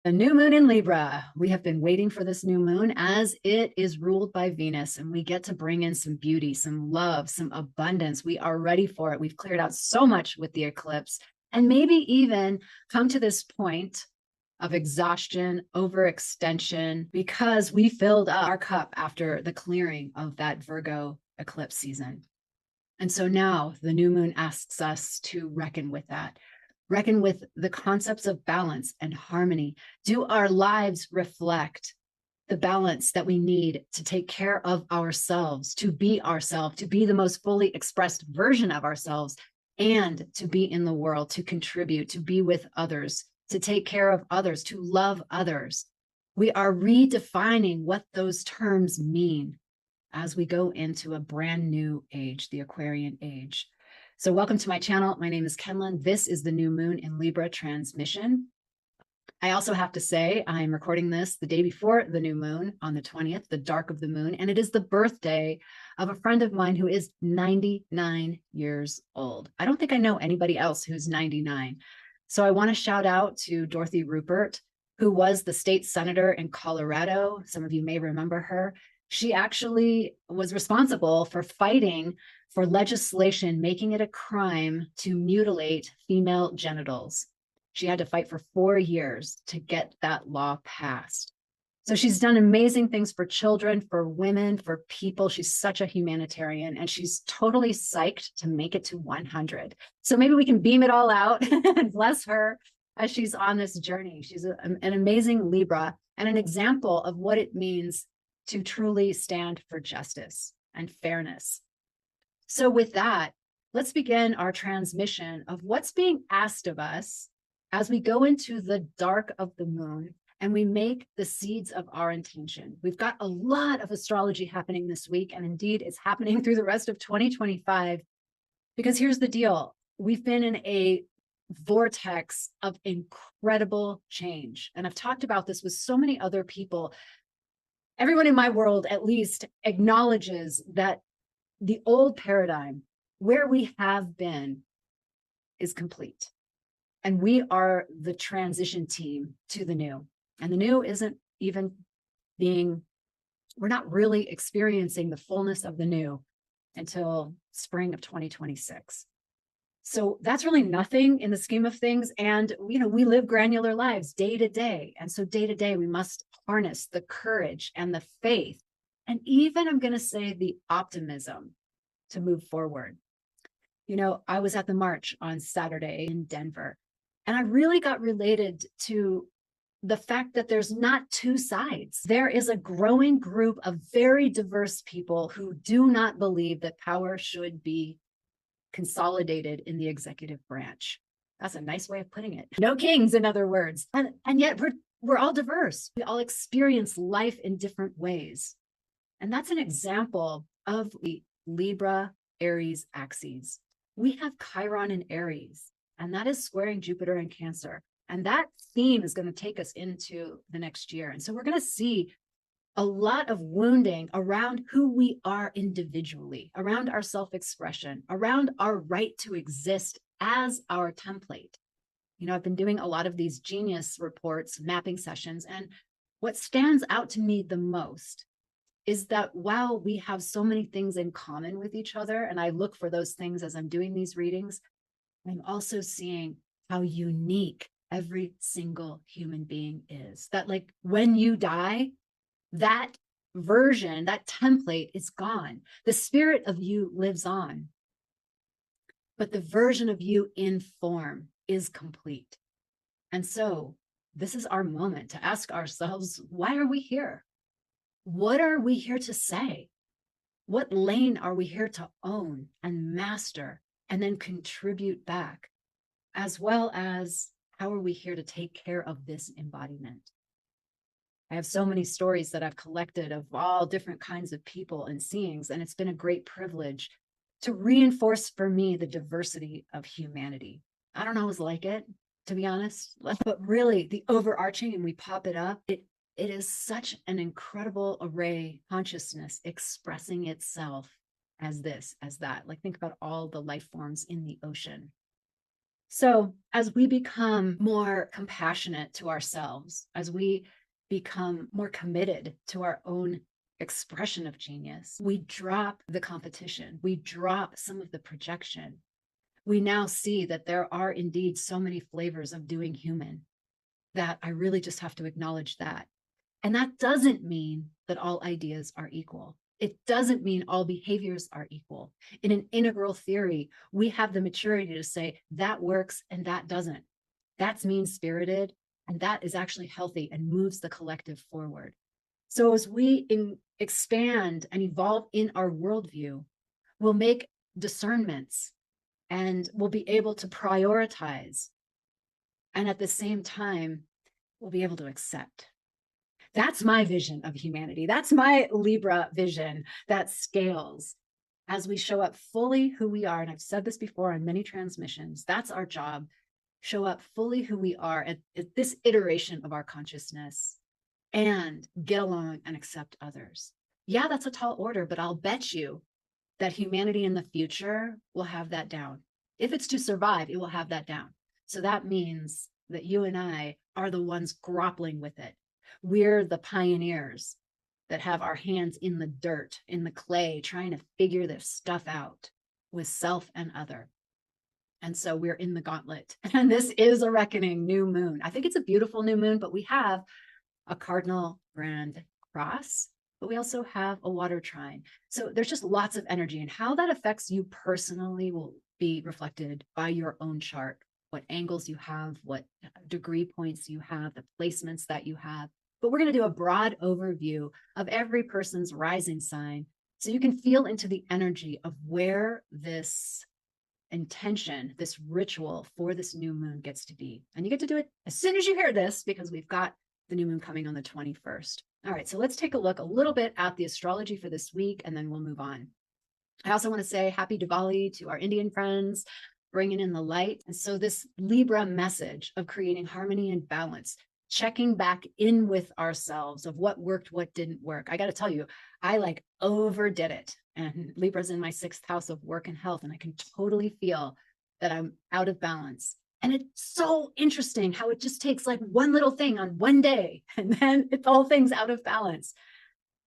The new moon in Libra. We have been waiting for this new moon as it is ruled by Venus, and we get to bring in some beauty, some love, some abundance. We are ready for it. We've cleared out so much with the eclipse, and maybe even come to this point of exhaustion, overextension, because we filled up our cup after the clearing of that Virgo eclipse season. And so now the new moon asks us to reckon with that. Reckon with the concepts of balance and harmony. Do our lives reflect the balance that we need to take care of ourselves, to be the most fully expressed version of ourselves, and to be in the world, to contribute, to be with others, to take care of others, to love others? We are redefining what those terms mean as we go into a brand new age, the Aquarian age. So welcome to my channel. My name is Kenlyn. This is the new moon in Libra transmission. I also have to say I'm recording this the day before the new moon on the 20th, the dark of the moon, and it is the birthday of a friend of mine who is 99 years old. I don't think I know anybody else who's 99. So I want to shout out to Dorothy Rupert, who was the state senator in Colorado. Some of you may remember her. She actually was responsible for fighting for legislation making it a crime to mutilate female genitals. She had to fight for 4 years to get that law passed. So she's done amazing things for children, for women, for people. She's such a humanitarian, and she's totally psyched to make it to 100. So maybe we can beam it all out and bless her as she's on this journey. She's an amazing Libra and an example of what it means to truly stand for justice and fairness. So with that, let's begin our transmission of what's being asked of us as we go into the dark of the moon and we make the seeds of our intention. We've got a lot of astrology happening this week, and indeed it's happening through the rest of 2025, because here's the deal. We've been in a vortex of incredible change. And I've talked about this with so many other people. Everyone in my world, at least, acknowledges that the old paradigm, where we have been, is complete. And we are the transition team to the new. And the new isn't even we're not really experiencing the fullness of the new until spring of 2026. So that's really nothing in the scheme of things. And, we live granular lives day to day. And so day to day, we must harness the courage and the faith, and even, I'm going to say, the optimism to move forward. I was at the march on Saturday in Denver, and I really got related to the fact that there's not two sides. There is a growing group of very diverse people who do not believe that power should be consolidated in the executive branch. That's a nice way of putting it. No kings, in other words. And yet we're all diverse. We all experience life in different ways. And that's an example of the Libra-Aries axes. We have Chiron in Aries, and that is squaring Jupiter in Cancer. And that theme is going to take us into the next year. And so we're going to see a lot of wounding around who we are individually, around our self-expression, around our right to exist as our template. I've been doing a lot of these genius reports, mapping sessions, and what stands out to me the most is that while we have so many things in common with each other, and I look for those things as I'm doing these readings, I'm also seeing how unique every single human being is. That, like, when you die, that version, that template is gone. The spirit of you lives on, but the version of you in form is complete. And so this is our moment to ask ourselves, why are we here? What are we here to say? What lane are we here to own and master and then contribute back? As well as, how are we here to take care of this embodiment? I have so many stories that I've collected of all different kinds of people and seeings, and it's been a great privilege to reinforce for me the diversity of humanity. I don't always like it, to be honest, but really the overarching, and we pop it up, it is such an incredible array consciousness expressing itself as this, as that. Like, think about all the life forms in the ocean. So as we become more compassionate to ourselves, as we become more committed to our own expression of genius, we drop the competition, we drop some of the projection. We now see that there are indeed so many flavors of doing human that I really just have to acknowledge that. And that doesn't mean that all ideas are equal. It doesn't mean all behaviors are equal. In an integral theory, we have the maturity to say that works and that doesn't. That's mean-spirited, and that is actually healthy and moves the collective forward. So as we expand and evolve in our worldview, we'll make discernments and we'll be able to prioritize. And at the same time, we'll be able to accept. That's my vision of humanity. That's my Libra vision that scales as we show up fully who we are. And I've said this before on many transmissions. That's our job. Show up fully who we are at this iteration of our consciousness and get along and accept others. Yeah, that's a tall order, but I'll bet you that humanity in the future will have that down. If it's to survive, it will have that down. So that means that you and I are the ones grappling with it. We're the pioneers that have our hands in the dirt, in the clay, trying to figure this stuff out with self and other. And so we're in the gauntlet. And this is a reckoning new moon. I think it's a beautiful new moon, but we have a cardinal grand cross, but we also have a water trine. So there's just lots of energy, and how that affects you personally will be reflected by your own chart, what angles you have, what degree points you have, the placements that you have. But we're going to do a broad overview of every person's rising sign so you can feel into the energy of where this intention, this ritual for this new moon gets to be. And you get to do it as soon as you hear this, because we've got the new moon coming on the 21st. All right, so let's take a look a little bit at the astrology for this week, and then we'll move on. I also want to say happy Diwali to our Indian friends, bringing in the light. And so this Libra message of creating harmony and balance, checking back in with ourselves of what worked, what didn't work. I got to tell you, I like overdid it. And Libra's in my 6th house of work and health, and I can totally feel that I'm out of balance. And it's so interesting how it just takes like one little thing on one day, and then it's all things out of balance.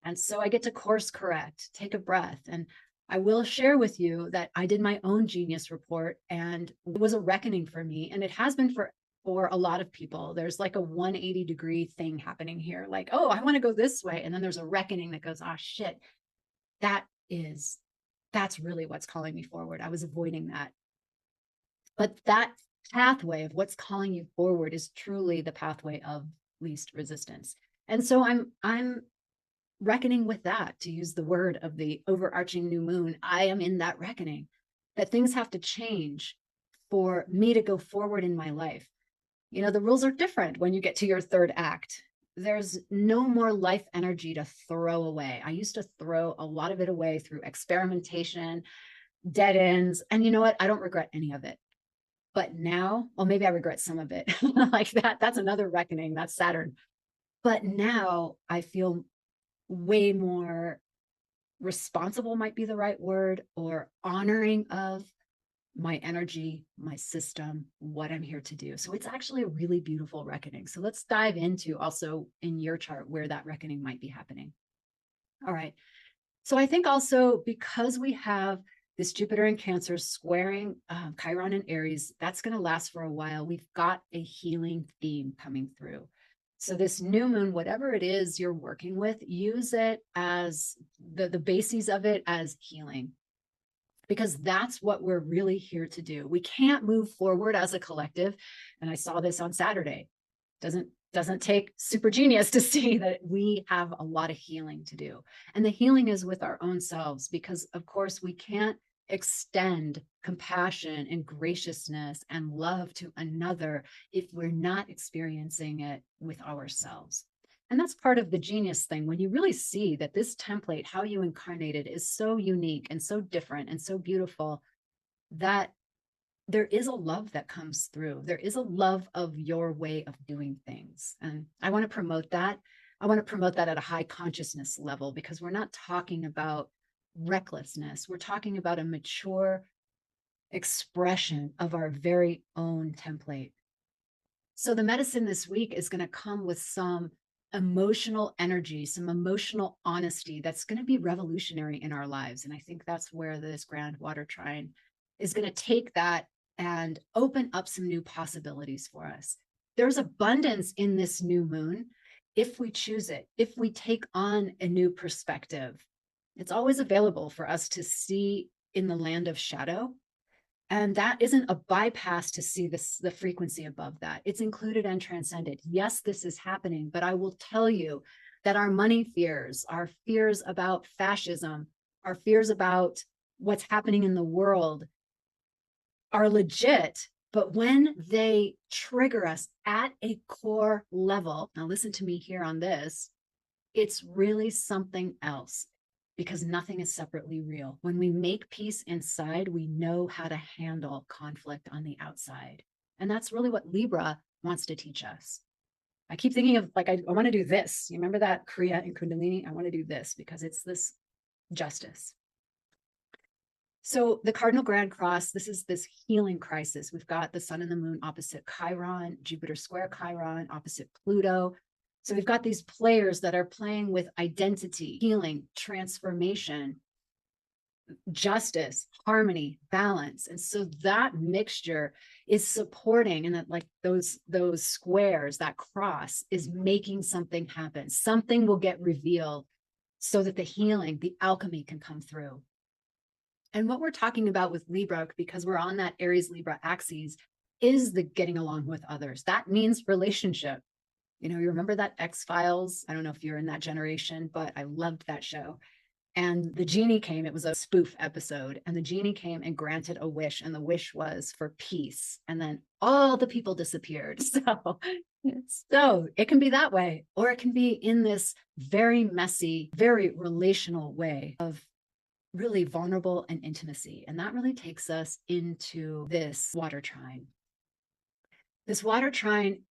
And so I get to course correct, take a breath. And I will share with you that I did my own genius report, and it was a reckoning for me. And it has been for a lot of people. There's like a 180-degree thing happening here. Like, oh, I want to go this way. And then there's a reckoning that goes, oh, shit, that's really what's calling me forward. I was avoiding that. But that pathway of what's calling you forward is truly the pathway of least resistance. And so I'm reckoning with that, to use the word of the overarching new moon. I am in that reckoning that things have to change for me to go forward in my life. You know, the rules are different when you get to your 3rd act. There's no more life energy to throw away. I used to throw a lot of it away through experimentation, dead ends. And you know what? I don't regret any of it. But now, well, maybe I regret some of it. Like that's another reckoning. That's Saturn. But now I feel way more responsible, might be the right word, or honoring of my energy, my system, what I'm here to do. So it's actually a really beautiful reckoning. So let's dive into also in your chart where that reckoning might be happening. All right. So I think also because we have this Jupiter in Cancer squaring Chiron in Aries, that's going to last for a while. We've got a healing theme coming through. So this new moon, whatever it is you're working with, use it as the bases of it as healing, because that's what we're really here to do. We can't move forward as a collective. And I saw this on Saturday. Doesn't take super genius to see that we have a lot of healing to do. And the healing is with our own selves, because of course we can't extend compassion and graciousness and love to another if we're not experiencing it with ourselves. And that's part of the genius thing. When you really see that this template, how you incarnated, is so unique and so different and so beautiful, that there is a love that comes through. There is a love of your way of doing things. And I want to promote that. I want to promote that at a high consciousness level, because we're not talking about recklessness. We're talking about a mature expression of our very own template. So the medicine this week is going to come with some emotional energy, some emotional honesty that's going to be revolutionary in our lives. And I think that's where this grand water trine is going to take that and open up some new possibilities for us. There's abundance in this new moon if we choose it, if we take on a new perspective. It's always available for us to see in the land of shadow. And that isn't a bypass to see the frequency above that. It's included and transcended. Yes, this is happening, but I will tell you that our money fears, our fears about fascism, our fears about what's happening in the world are legit. But when they trigger us at a core level, now listen to me here on this, it's really something else. Because nothing is separately real. When we make peace inside, we know how to handle conflict on the outside. And that's really what Libra wants to teach us. I keep thinking of like, I want to do this. You remember that Kriya and Kundalini? I want to do this because it's this justice. So the Cardinal Grand Cross, this is this healing crisis. We've got the sun and the moon opposite Chiron, Jupiter square Chiron, opposite Pluto. So we've got these players that are playing with identity, healing, transformation, justice, harmony, balance. And so that mixture is supporting, and that like those squares, that cross is making something happen. Something will get revealed so that the healing, the alchemy can come through. And what we're talking about with Libra, because we're on that Aries Libra axis, is the getting along with others. That means relationship. You know, you remember that X-Files? I don't know if you're in that generation, but I loved that show. And the genie came, it was a spoof episode, and the genie came and granted a wish, and the wish was for peace. And then all the people disappeared. So it can be that way, or it can be in this very messy, very relational way of really vulnerable and intimacy. And that really takes us into this water trine. This water trine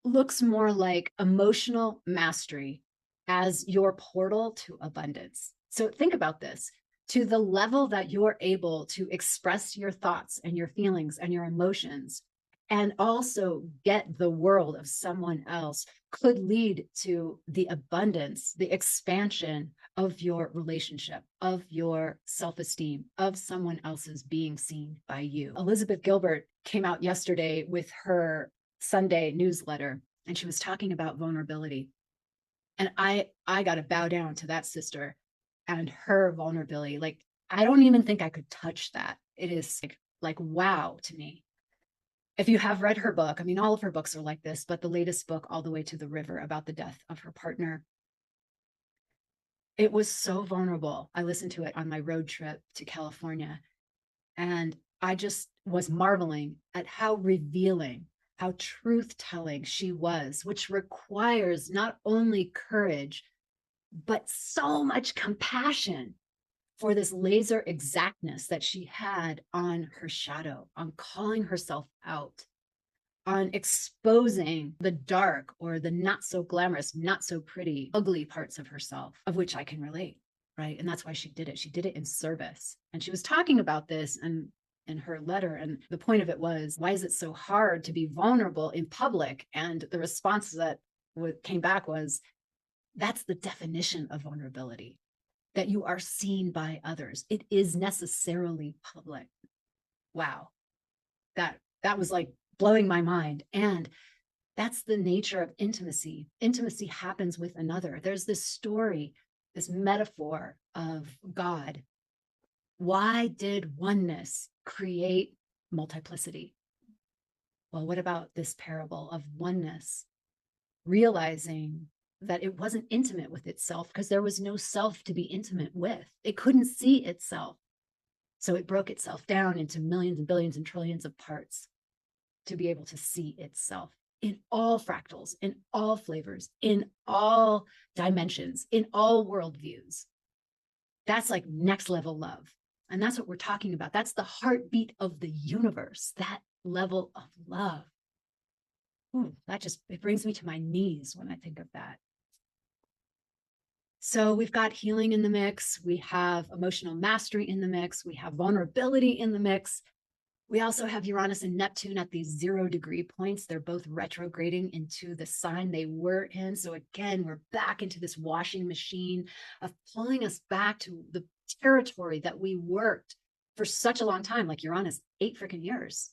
looks more like emotional mastery as your portal to abundance. So think about this. To the level that you're able to express your thoughts and your feelings and your emotions, and also get the world of someone else, could lead to the abundance, the expansion of your relationship, of your self-esteem, of someone else's being seen by you. Elizabeth Gilbert came out yesterday with her Sunday newsletter, and she was talking about vulnerability. And I got to bow down to that sister and her vulnerability. Like, I don't even think I could touch that. It is like wow to me. If you have read her book, I mean, all of her books are like this, but the latest book, All the Way to the River, about the death of her partner, it was so vulnerable. I listened to it on my road trip to California, and I just was marveling at how revealing, how truth-telling she was, which requires not only courage, but so much compassion for this laser exactness that she had on her shadow, on calling herself out, on exposing the dark or the not so glamorous, not so pretty, ugly parts of herself, of which I can relate, right? And that's why she did it. She did it in service. And she was talking about this in her letter. And the point of it was, why is it so hard to be vulnerable in public? And the response that came back was, that's the definition of vulnerability, that you are seen by others. It is necessarily public. Wow. That was like blowing my mind. And that's the nature of intimacy. Intimacy happens with another. There's this story, this metaphor of God. Why did oneness create multiplicity? Well, what about this parable of oneness realizing that it wasn't intimate with itself because there was no self to be intimate with? It couldn't see itself. So it broke itself down into millions and billions and trillions of parts to be able to see itself in all fractals, in all flavors, in all dimensions, in all worldviews. That's like next level love. And that's what we're talking about. That's the heartbeat of the universe, that level of love. Ooh, it brings me to my knees when I think of that. So we've got healing in the mix. We have emotional mastery in the mix. We have vulnerability in the mix. We also have Uranus and Neptune at these 0-degree points. They're both retrograding into the sign they were in. So again, we're back into this washing machine of pulling us back to the territory that we worked for such a long time, like Uranus, 8 freaking years,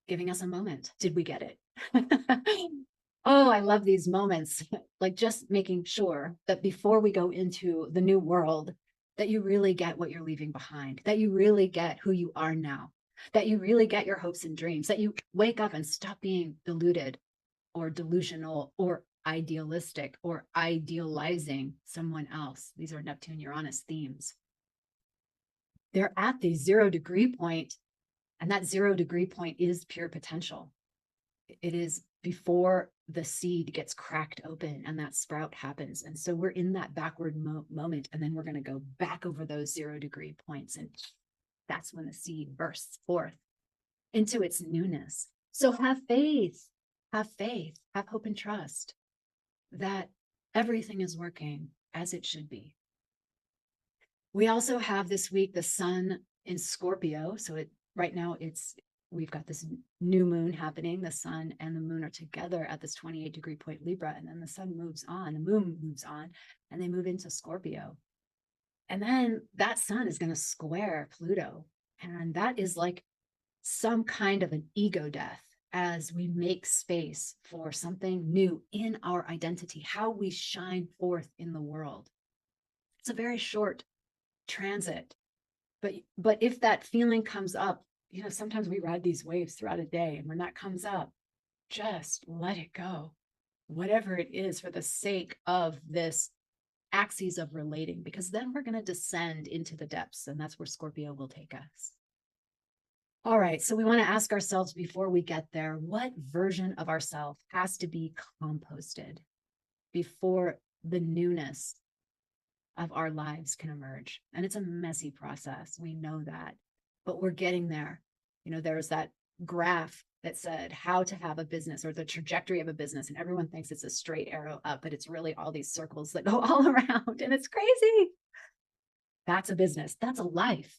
giving us a moment. Did we get it? Oh, I love these moments, like just making sure that before we go into the new world, that you really get what you're leaving behind, that you really get who you are now, that you really get your hopes and dreams, that you wake up and stop being deluded or delusional or idealistic or idealizing someone else. These are Neptune Uranus themes. They're at the 0-degree point, and that 0-degree point is pure potential. It is before the seed gets cracked open and that sprout happens. And so we're in that backward moment, and then we're going to go back over those 0-degree points. And that's when the seed bursts forth into its newness. So have faith, have hope and trust that everything is working as it should be. We also have this week the sun in Scorpio. So right now we've got this new moon happening. The sun and the moon are together at this 28-degree point Libra, and then the sun moves on, the moon moves on, and they move into Scorpio. And then that sun is going to square Pluto. And that is like some kind of an ego death as we make space for something new in our identity, how we shine forth in the world. It's a very short transit. But if that feeling comes up, sometimes we ride these waves throughout a day, and when that comes up, just let it go, whatever it is, for the sake of this axis of relating, because then we're going to descend into the depths, and that's where Scorpio will take us. All right, so we want to ask ourselves before we get there, what version of ourselves has to be composted before the newness of our lives can emerge? And it's a messy process. We know that, but we're getting there. There's that graph that said how to have a business, or the trajectory of a business. And everyone thinks it's a straight arrow up, but it's really all these circles that go all around, and it's crazy. That's a business. That's a life.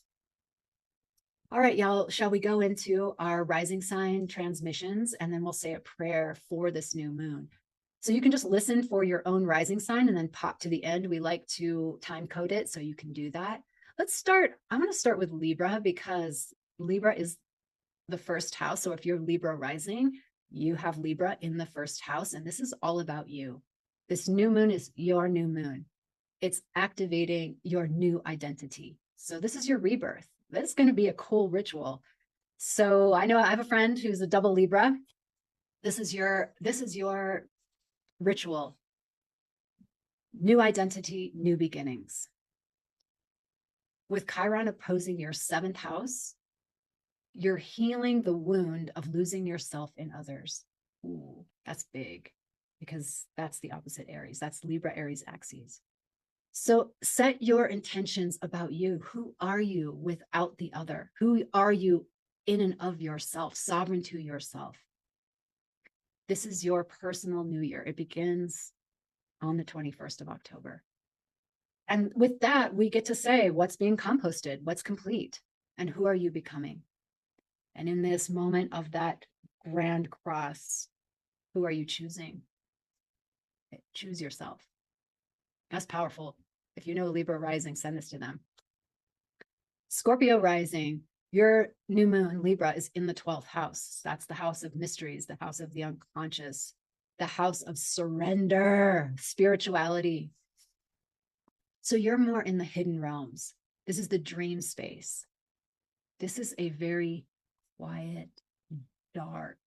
All right, y'all, shall we go into our rising sign transmissions, and then we'll say a prayer for this new moon. So you can just listen for your own rising sign and then pop to the end. We like to time code it, so you can do that. Let's start. I'm going to start with Libra, because Libra is the first house. So if you're Libra rising, you have Libra in the first house, and this is all about you. This new moon is your new moon. It's activating your new identity. So this is your rebirth. That's going to be a cool ritual. So I know I have a friend who's a double Libra. This is your ritual. New identity, new beginnings. With Chiron opposing your 7th house, you're healing the wound of losing yourself in others. Ooh, that's big, because that's the opposite Aries. That's Libra-Aries axes. So set your intentions about you. Who are you without the other? Who are you in and of yourself, sovereign to yourself? This is your personal new year. It begins on the 21st of October. And with that, we get to say what's being composted, what's complete, and who are you becoming? And in this moment of that grand cross, who are you choosing? Choose yourself. That's powerful. If you know Libra rising, send this to them. Scorpio rising, your new moon, Libra, is in the 12th house. That's the house of mysteries, the house of the unconscious, the house of surrender, spirituality. So you're more in the hidden realms. This is the dream space. This is a very quiet, dark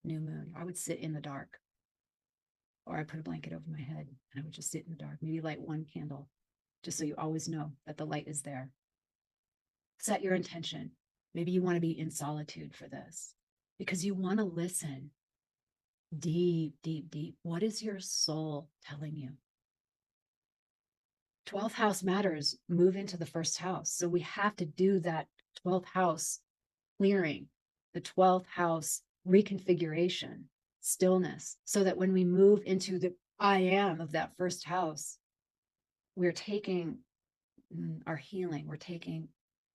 new moon. I would sit in the dark, or I put a blanket over my head and I would just sit in the dark, maybe light one candle, just so you always know that the light is there. Set your intention. Maybe you want to be in solitude for this, because you want to listen deep, deep, deep. What is your soul telling you? 12th house matters. Move into the first house. So we have to do that 12th house clearing, the 12th house reconfiguration, stillness, so that when we move into the I am of that first house, we're taking our healing, we're taking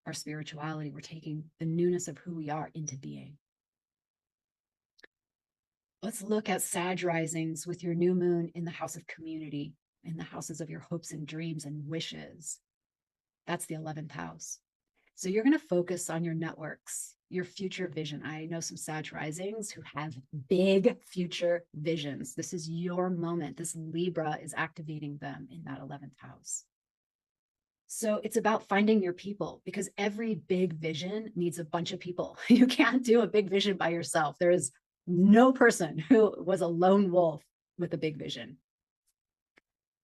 our spirituality. We're taking the newness of who we are into being. Let's look at Sag risings with your new moon in the house of community, in the houses of your hopes and dreams and wishes. That's the 11th house. So you're going to focus on your networks, your future vision. I know some Sag risings who have big future visions. This is your moment. This Libra is activating them in that 11th house. So it's about finding your people, because every big vision needs a bunch of people. You can't do a big vision by yourself. There is no person who was a lone wolf with a big vision,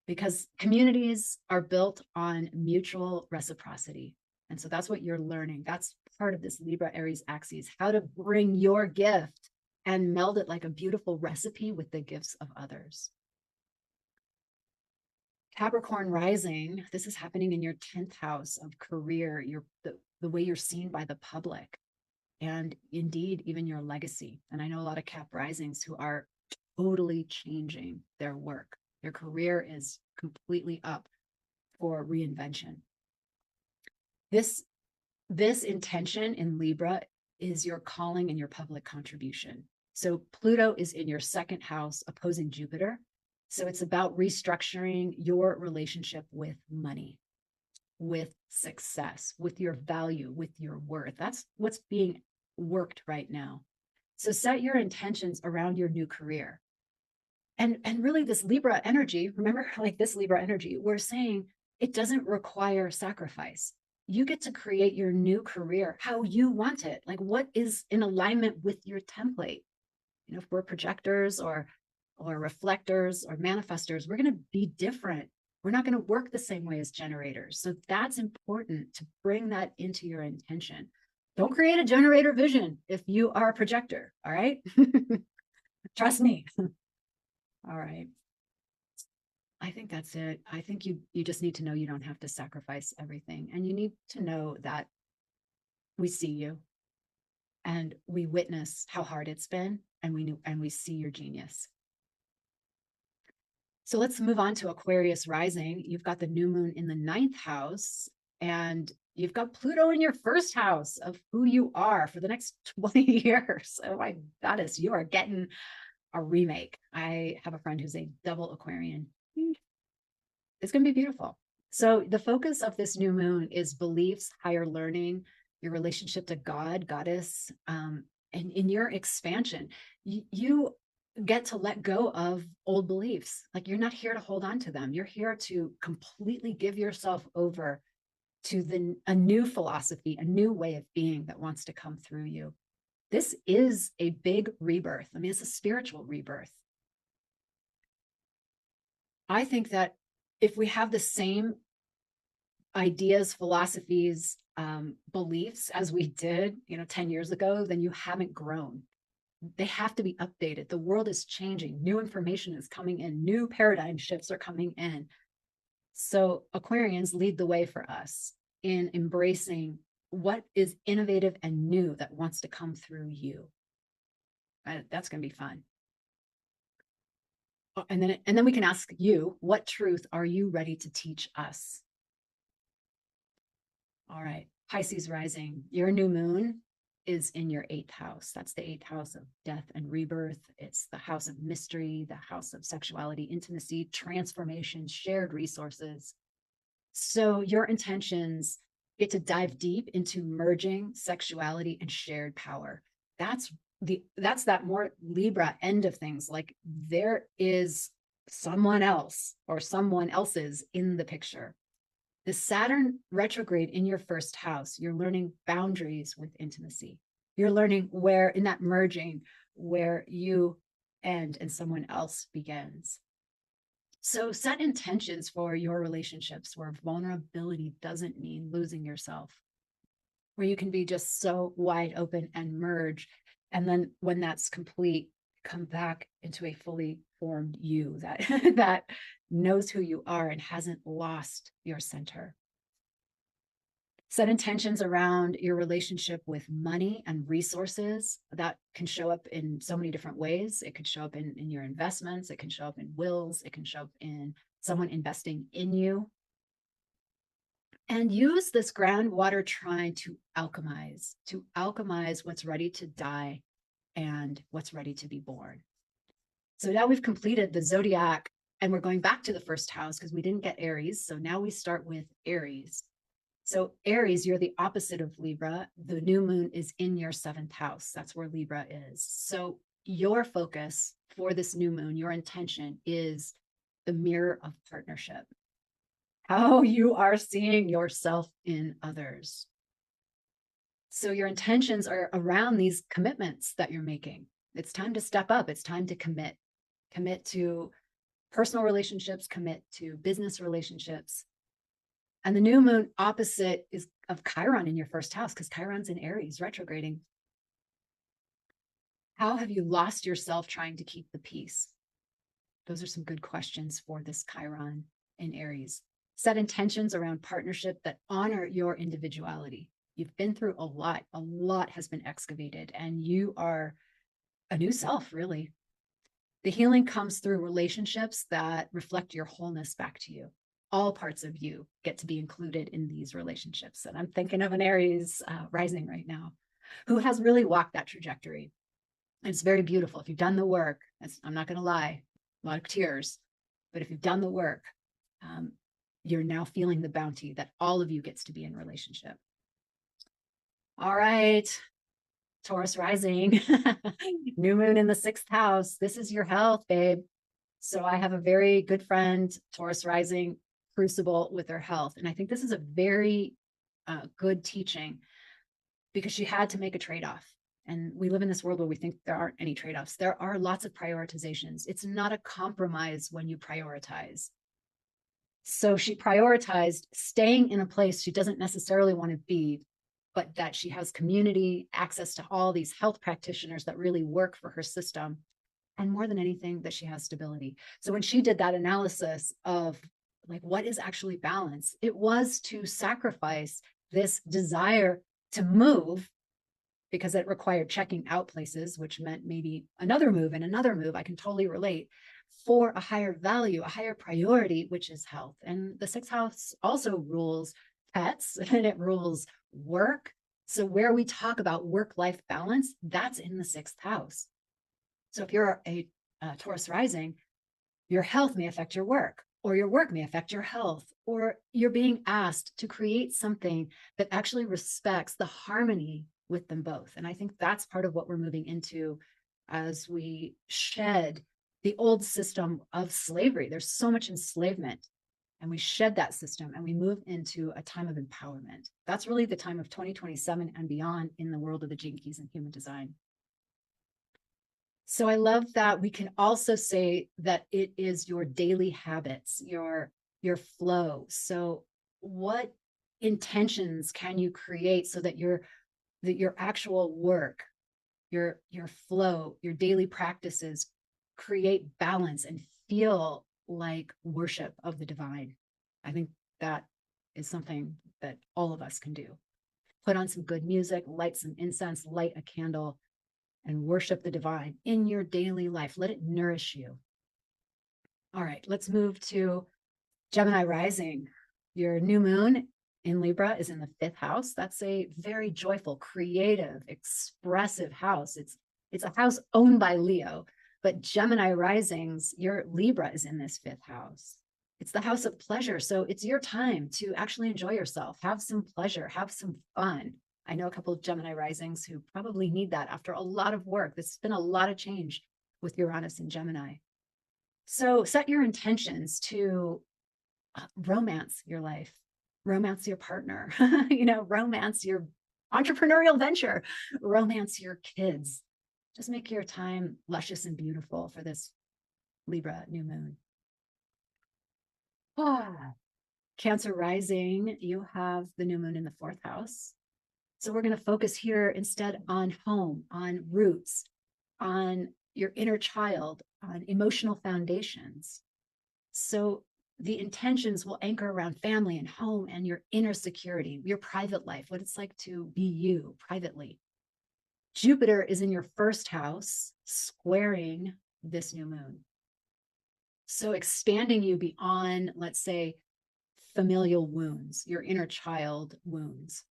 because communities are built on mutual reciprocity. And so that's what you're learning. That's part of this Libra-Aries axis, how to bring your gift and meld it like a beautiful recipe with the gifts of others. Capricorn rising, this is happening in your 10th house of career, the way you're seen by the public, and indeed even your legacy. And I know a lot of Cap risings who are totally changing their work. Their career is completely up for reinvention. This intention in Libra is your calling and your public contribution. So Pluto is in your 2nd house opposing Jupiter. So it's about restructuring your relationship with money, with success, with your value, with your worth. That's what's being worked right now. So set your intentions around your new career. And really this Libra energy, remember, like this Libra energy, we're saying it doesn't require sacrifice. You get to create your new career how you want it. Like what is in alignment with your template. You know, if we're projectors or reflectors or manifestors, we're going to be different. We're not going to work the same way as generators. So that's important to bring that into your intention. Don't create a generator vision if you are a projector. All right. Trust me. All right. I think that's it. I think you just need to know you don't have to sacrifice everything. And you need to know that we see you and we witness how hard it's been, and we see your genius. So let's move on to Aquarius rising. You've got the new moon in the 9th house, and you've got Pluto in your 1st house of who you are for the next 20 years. Oh my goddess, you are getting a remake. I have a friend who's a double Aquarian. It's going to be beautiful. So the focus of this new moon is beliefs, higher learning, your relationship to God, goddess, and in your expansion, you get to let go of old beliefs. Like you're not here to hold on to them. You're here to completely give yourself over to a new philosophy, a new way of being that wants to come through you. This is a big rebirth. I mean, it's a spiritual rebirth. I think that if we have the same ideas, philosophies, beliefs as we did, 10 years ago, then you haven't grown. They have to be updated. The world is changing. New information is coming in. New paradigm shifts are coming in. So Aquarians lead the way for us in embracing what is innovative and new that wants to come through you. That's going to be fun. And then we can ask you, what truth are you ready to teach us? All right, Pisces rising, your new moon is in your 8th house. That's the 8th house of death and rebirth. It's the house of mystery, the house of sexuality, intimacy, transformation, shared resources. So your intentions get to dive deep into merging sexuality and shared power. That's that more Libra end of things. Like there is someone else or someone else's in the picture. The Saturn retrograde in your 1st house, you're learning boundaries with intimacy. You're learning where in that merging, where you end and someone else begins. So set intentions for your relationships where vulnerability doesn't mean losing yourself, where you can be just so wide open and merge. And then when that's complete, come back into a fully formed you that knows who you are and hasn't lost your center. Set intentions around your relationship with money and resources. That can show up in so many different ways. It could show up in your investments. It can show up in wills. It can show up in someone investing in you. And use this groundwater trine to alchemize what's ready to die and what's ready to be born. So now we've completed the zodiac, and we're going back to the first house because we didn't get Aries. So now we start with Aries. So Aries, you're the opposite of Libra. The new moon is in your 7th house. That's where Libra is. So your focus for this new moon, your intention is the mirror of partnership. How you are seeing yourself in others. So your intentions are around these commitments that you're making. It's time to step up. It's time to commit. Commit to personal relationships, commit to business relationships. And the new moon opposite is of Chiron in your 1st house, because Chiron's in Aries, retrograding. How have you lost yourself trying to keep the peace? Those are some good questions for this Chiron in Aries. Set intentions around partnership that honor your individuality. You've been through a lot has been excavated, and you are a new self, really. The healing comes through relationships that reflect your wholeness back to you. All parts of you get to be included in these relationships. And I'm thinking of an Aries rising right now who has really walked that trajectory. And it's very beautiful. If you've done the work, I'm not going to lie, a lot of tears, but if you've done the work, you're now feeling the bounty that all of you gets to be in relationship. All right, Taurus rising, new moon in the 6th house. This is your health, babe. So I have a very good friend, Taurus rising, crucible with her health. And I think this is a very good teaching because she had to make a trade-off. And we live in this world where we think there aren't any trade-offs. There are lots of prioritizations. It's not a compromise when you prioritize. So she prioritized staying in a place she doesn't necessarily want to be, but that she has community, access to all these health practitioners that really work for her system. And more than anything, that she has stability. So when she did that analysis of like, what is actually balance? It was to sacrifice this desire to move because it required checking out places, which meant maybe another move and another move. I can totally relate, for a higher value, a higher priority, which is health. And the 6th house also rules pets and it rules work. So where we talk about work-life balance, that's in the 6th house. So if you're a Taurus rising, your health may affect your work, or your work may affect your health, or you're being asked to create something that actually respects the harmony with them both. And I think that's part of what we're moving into as we shed the old system of slavery. There's so much enslavement, and we shed that system and we move into a time of empowerment. That's really the time of 2027 and beyond in the world of the Gene Keys and human design. So I love that we can also say that it is your daily habits, your flow. So what intentions can you create so that your actual work, your flow, your daily practices create balance and feel like worship of the divine? I think that is something that all of us can do. Put on some good music, light some incense, light a candle, and worship the divine in your daily life. Let it nourish you. All right, let's move to Gemini rising. Your new moon in Libra is in the 5th house. That's a very joyful, creative, expressive house. It's a house owned by Leo, but Gemini risings, your Libra is in this 5th house. It's the house of pleasure. So it's your time to actually enjoy yourself, have some pleasure, have some fun. I know a couple of Gemini risings who probably need that after a lot of work. There's been a lot of change with Uranus and Gemini. So set your intentions to romance your life, romance your partner, romance your entrepreneurial venture, romance your kids. Just make your time luscious and beautiful for this Libra new moon. Cancer rising, you have the new moon in the 4th house. So we're going to focus here instead on home, on roots, on your inner child, on emotional foundations. So the intentions will anchor around family and home and your inner security, your private life, what it's like to be you privately. Jupiter is in your 1st house, squaring this new moon. So expanding you beyond, let's say, familial wounds, your inner child wounds.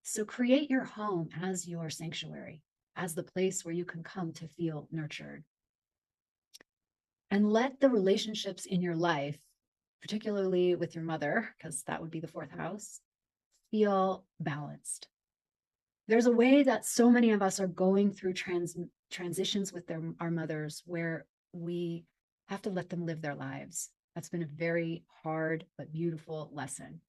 So create your home as your sanctuary, as the place where you can come to feel nurtured. And let the relationships in your life, particularly with your mother, because that would be the fourth house, feel balanced. There's a way that so many of us are going through transitions with our mothers where we have to let them live their lives. That's been a very hard but beautiful lesson.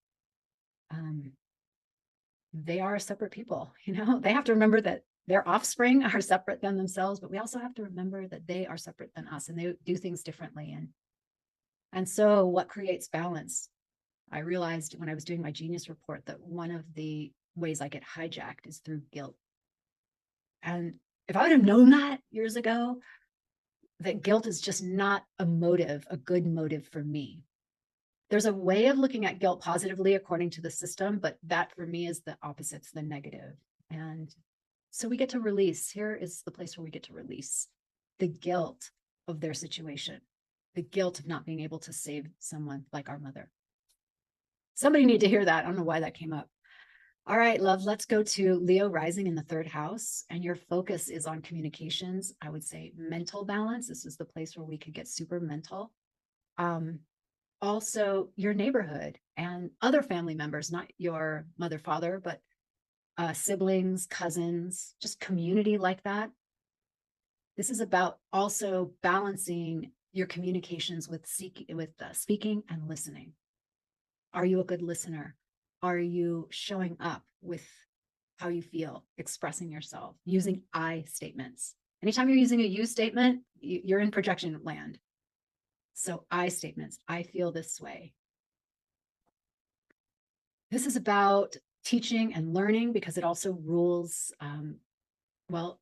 They are separate people, they have to remember that their offspring are separate than themselves, but we also have to remember that they are separate than us and they do things differently. And so what creates balance? I realized when I was doing my genius report that one of the ways I get hijacked is through guilt. And if I would have known that years ago, that guilt is just not a good motive for me. There's a way of looking at guilt positively according to the system, but that for me is the opposite, it's the negative. And so we get to release. Here is the place where we get to release the guilt of their situation, the guilt of not being able to save someone like our mother. Somebody need to hear that. I don't know why that came up. All right, love, let's go to Leo rising in the third house. And your focus is on communications. I would say mental balance. This is the place where we could get super mental. Also your neighborhood and other family members, not your mother, father, but siblings, cousins, just community like that. This is about also balancing your communications with speaking and listening. Are you a good listener? Are you showing up with how you feel, expressing yourself, using I statements? Anytime you're using a you statement, you're in projection land. So I statements, I feel this way. This is about teaching and learning because it also rules,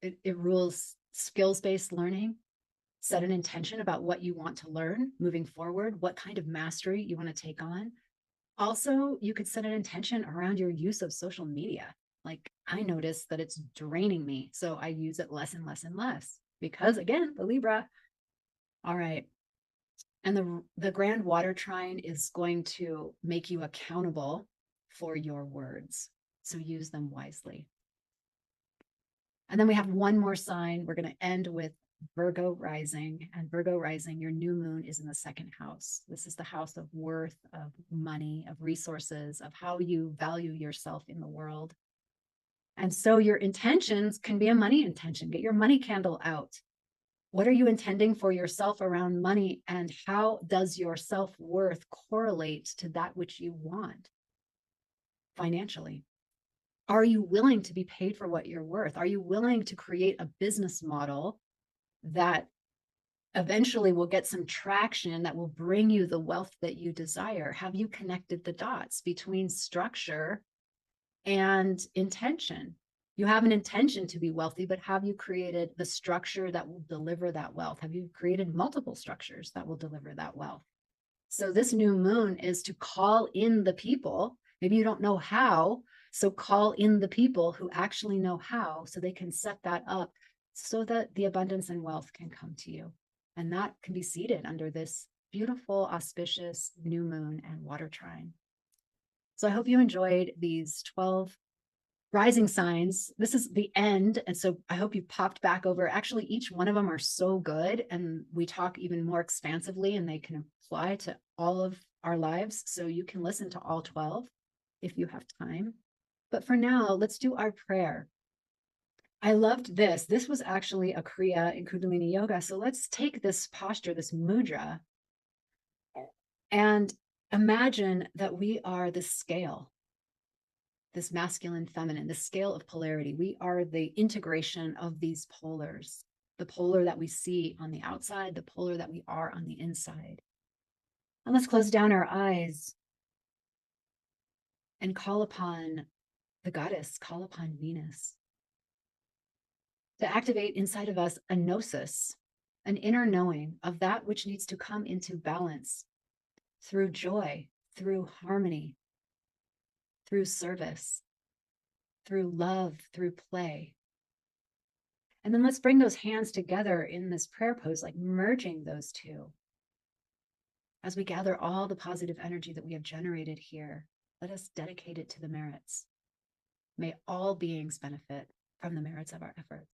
it rules skills-based learning. Set an intention about what you want to learn moving forward, what kind of mastery you want to take on. Also, you could set an intention around your use of social media. Like I notice that it's draining me, so I use it less and less and less because again, the Libra. All right. And the grand water trine is going to make you accountable for your words. So use them wisely. And then we have one more sign. We're going to end with Virgo rising. And Virgo rising, your new moon is in the second house. This is the house of worth, of money, of resources, of how you value yourself in the world. And so your intentions can be a money intention. Get your money candle out. What are you intending for yourself around money, and how does your self-worth correlate to that which you want financially? Are you willing to be paid for what you're worth? Are you willing to create a business model that eventually will get some traction, that will bring you the wealth that you desire? Have you connected the dots between structure and intention? You have an intention to be wealthy, but have you created the structure that will deliver that wealth? Have you created multiple structures that will deliver that wealth? So this new moon is to call in the people. Maybe you don't know how, so call in the people who actually know how, so they can set that up so that the abundance and wealth can come to you. And that can be seated under this beautiful, auspicious new moon and water trine. So I hope you enjoyed these 12 rising signs. This is the end. And so I hope you popped back over. Actually, each one of them are so good. And we talk even more expansively, and they can apply to all of our lives. So you can listen to all 12 if you have time. But for now, let's do our prayer. I loved this. This was actually a Kriya in Kundalini Yoga. So let's take this posture, this mudra, and imagine that we are the scale, this masculine, feminine, the scale of polarity. We are the integration of these polars, the polar that we see on the outside, the polar that we are on the inside. And let's close down our eyes and call upon the goddess, call upon Venus to activate inside of us a gnosis, an inner knowing of that which needs to come into balance through joy, through harmony, through service, through love, through play. And then let's bring those hands together in this prayer pose, like merging those two. As we gather all the positive energy that we have generated here, let us dedicate it to the merits. May all beings benefit from the merits of our efforts.